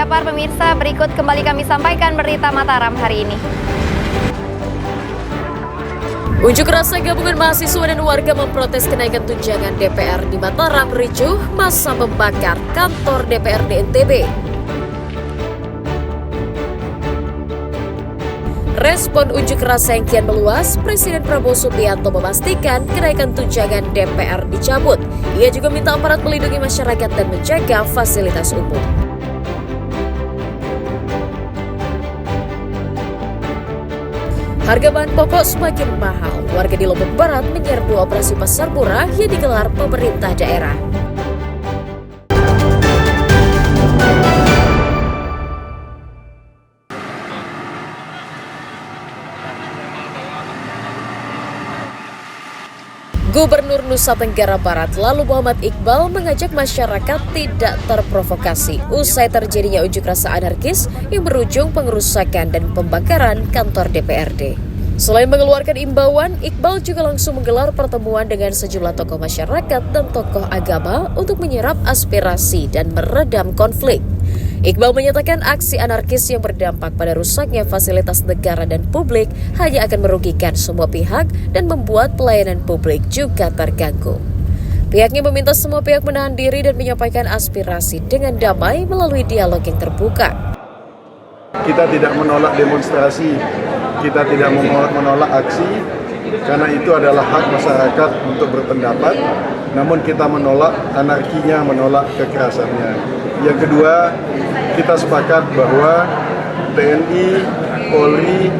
Japar, pemirsa, berikut kembali kami sampaikan berita Mataram hari ini. Unjuk rasa gabungan mahasiswa dan warga memprotes kenaikan tunjangan DPR di Mataram ricuh, massa membakar kantor DPRD NTB. Respon unjuk rasa yang kian meluas, Presiden Prabowo Subianto memastikan kenaikan tunjangan DPR dicabut. Ia juga minta aparat melindungi masyarakat dan menjaga fasilitas umum. Harga bahan pokok semakin mahal. Warga di Lombok Barat menyerbu operasi pasar murah yang digelar pemerintah daerah. Gubernur Nusa Tenggara Barat lalu Muhammad Iqbal mengajak masyarakat tidak terprovokasi usai terjadinya unjuk rasa anarkis yang berujung pengerusakan dan pembakaran kantor DPRD. Selain mengeluarkan imbauan, Iqbal juga langsung menggelar pertemuan dengan sejumlah tokoh masyarakat dan tokoh agama untuk menyerap aspirasi dan meredam konflik. Iqbal menyatakan aksi anarkis yang berdampak pada rusaknya fasilitas negara dan publik hanya akan merugikan semua pihak dan membuat pelayanan publik juga terganggu. Pihaknya meminta semua pihak menahan diri dan menyampaikan aspirasi dengan damai melalui dialog yang terbuka. Kita tidak menolak demonstrasi, kita tidak menolak aksi, karena itu adalah hak masyarakat untuk berpendapat, namun kita menolak anarkinya, menolak kekerasannya. Yang kedua, kita sepakat bahwa TNI, Polri,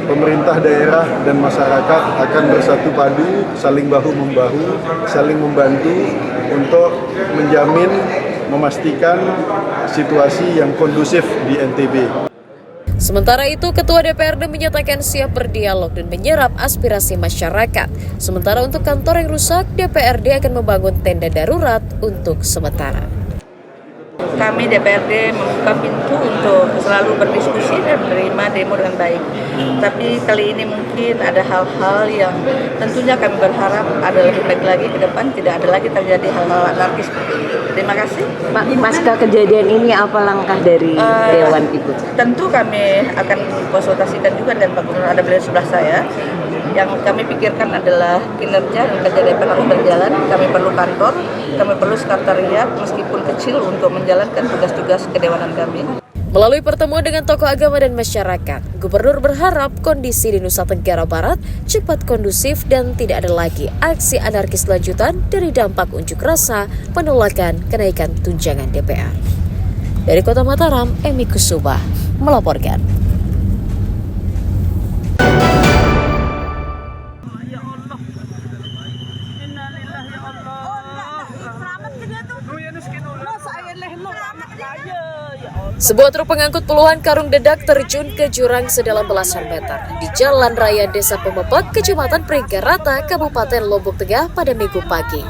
pemerintah daerah dan masyarakat akan bersatu padu, saling bahu-membahu, saling membantu untuk menjamin, memastikan situasi yang kondusif di NTB. Sementara itu, Ketua DPRD menyatakan siap berdialog dan menyerap aspirasi masyarakat. Sementara untuk kantor yang rusak, DPRD akan membangun tenda darurat untuk sementara. Kami DPRD membuka pintu untuk selalu berdiskusi dan menerima demo dengan baik. Tapi kali ini mungkin ada hal-hal yang tentunya kami berharap ada lebih baik lagi ke depan, tidak ada lagi terjadi hal-hal anarkis. Terima kasih. Pak, pasca kejadian ini apa langkah dari Dewan Ibu? Tentu kami akan konsultasikan juga dan Pak Gubernur ada beliau sebelah saya. Yang kami pikirkan adalah kinerja dan kerja DPR harus berjalan. Kami perlu kantor, kami perlu sekretariat meskipun kecil untuk menjalankan tugas-tugas kedewanan kami. Melalui pertemuan dengan tokoh agama dan masyarakat, Gubernur berharap kondisi di Nusa Tenggara Barat cepat kondusif dan tidak ada lagi aksi anarkis lanjutan dari dampak unjuk rasa penolakan kenaikan tunjangan DPR. Dari Kota Mataram, Emi Kusuma melaporkan. Sebuah truk pengangkut puluhan karung dedak terjun ke jurang sedalam belasan meter di Jalan Raya Desa Pemepek, Kecamatan Peringgarata, Kabupaten Lombok Tengah pada Minggu pagi.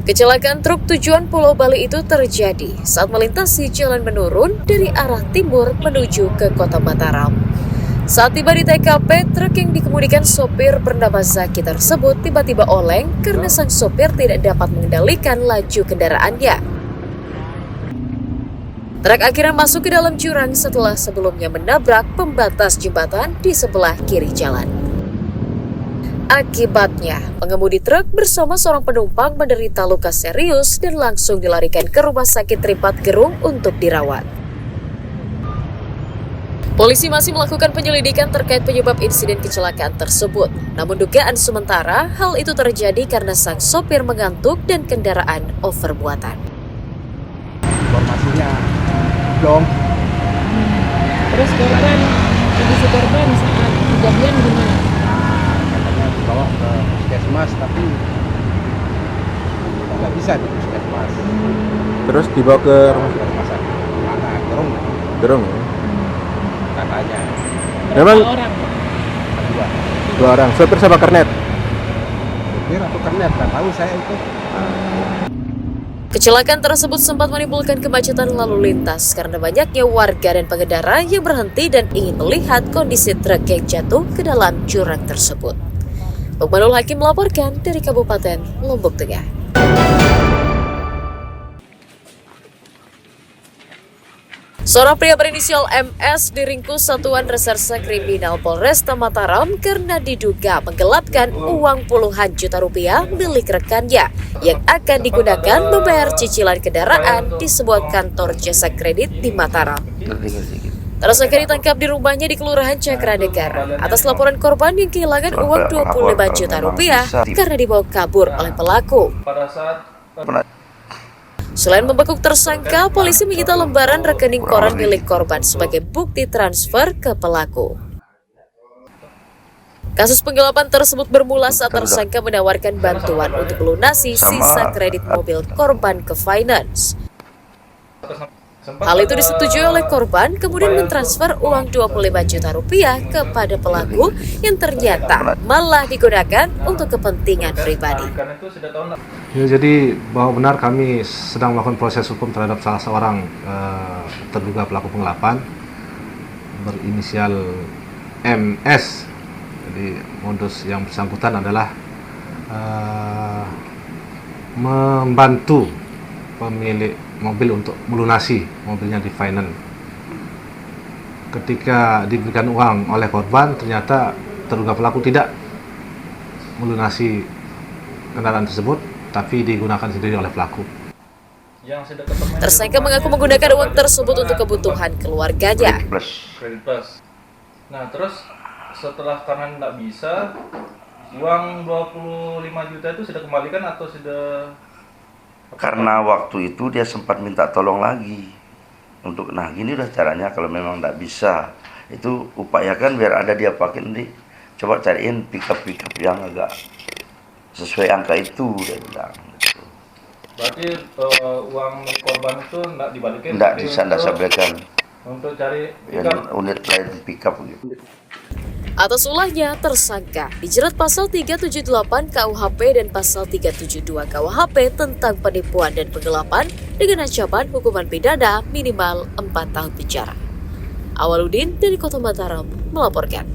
Kecelakaan truk tujuan Pulau Bali itu terjadi saat melintasi jalan menurun dari arah timur menuju ke Kota Mataram. Saat tiba di TKP, truk yang dikemudikan sopir bernama Zaki tersebut tiba-tiba oleng karena sang sopir tidak dapat mengendalikan laju kendaraannya. Truk akhirnya masuk ke dalam jurang setelah sebelumnya menabrak pembatas jembatan di sebelah kiri jalan. Akibatnya, pengemudi truk bersama seorang penumpang menderita luka serius dan langsung dilarikan ke Rumah Sakit Tripat Gerung untuk dirawat. Polisi masih melakukan penyelidikan terkait penyebab insiden kecelakaan tersebut. Namun dugaan sementara, hal itu terjadi karena sang sopir mengantuk dan kendaraan over muatan. Informasinya belum. Terus korban, kondisi korban saat kejadian gimana? Katanya dibawa ke puskesmas tapi nggak bisa di puskesmas. Terus dibawa ke rumah sakit mana? Gerung. Katanya. Memang orang? Dua. 2 orang. Sopir sama kernet. Sopir atau kernet? Nggak tahu saya itu. Kecelakaan tersebut sempat menimbulkan kemacetan lalu lintas karena banyaknya warga dan pengendara yang berhenti dan ingin melihat kondisi truk yang jatuh ke dalam jurang tersebut. Lukmanul Hakim melaporkan dari Kabupaten Lombok Tengah. Seorang pria berinisial MS diringkus Satuan Reserse Kriminal Polresta Mataram karena diduga menggelapkan uang puluhan juta rupiah milik rekannya yang akan digunakan membayar cicilan kendaraan di sebuah kantor jasa kredit di Mataram. Tersangka ditangkap di rumahnya di Kelurahan Cakranegara atas laporan korban yang kehilangan uang 25 juta rupiah karena dibawa kabur oleh pelaku. Selain membekuk tersangka, polisi menyita lembaran rekening koran milik korban sebagai bukti transfer ke pelaku. Kasus penggelapan tersebut bermula saat tersangka menawarkan bantuan untuk melunasi sisa kredit mobil korban ke finance. Hal itu disetujui oleh korban, kemudian mentransfer uang 25 juta rupiah kepada pelaku yang ternyata malah digunakan untuk kepentingan pribadi. Ya, jadi bahwa benar kami sedang melakukan proses hukum terhadap salah seorang terduga pelaku penggelapan berinisial MS. Jadi modus yang bersangkutan adalah membantu pemilik mobil untuk melunasi mobilnya di finance. Ketika diberikan uang oleh korban, ternyata terduga pelaku tidak melunasi kendaraan tersebut, tapi digunakan sendiri oleh pelaku. Tersangka mengaku menggunakan uang tersebut untuk kebutuhan keluarganya. Kredit plus. Nah, terus setelah karena tidak bisa, uang 25 juta itu sudah kembalikan atau sudah? Karena waktu itu dia sempat minta tolong lagi untuk, nah gini udah caranya kalau memang tidak bisa, itu upayakan biar ada dia pakai, nanti coba cariin pick up yang agak sesuai angka itu, dia bilang. Gitu. Berarti uang milik korban itu tidak dibalikin? Tidak bisa, tidak saya berikan. Untuk cari unit lain pick up gitu. Atas ulahnya, tersangka dijerat pasal 378 KUHP dan pasal 372 KUHP tentang penipuan dan penggelapan dengan ancaman hukuman pidana minimal 4 tahun penjara. Awaludin dari Kota Mataram melaporkan.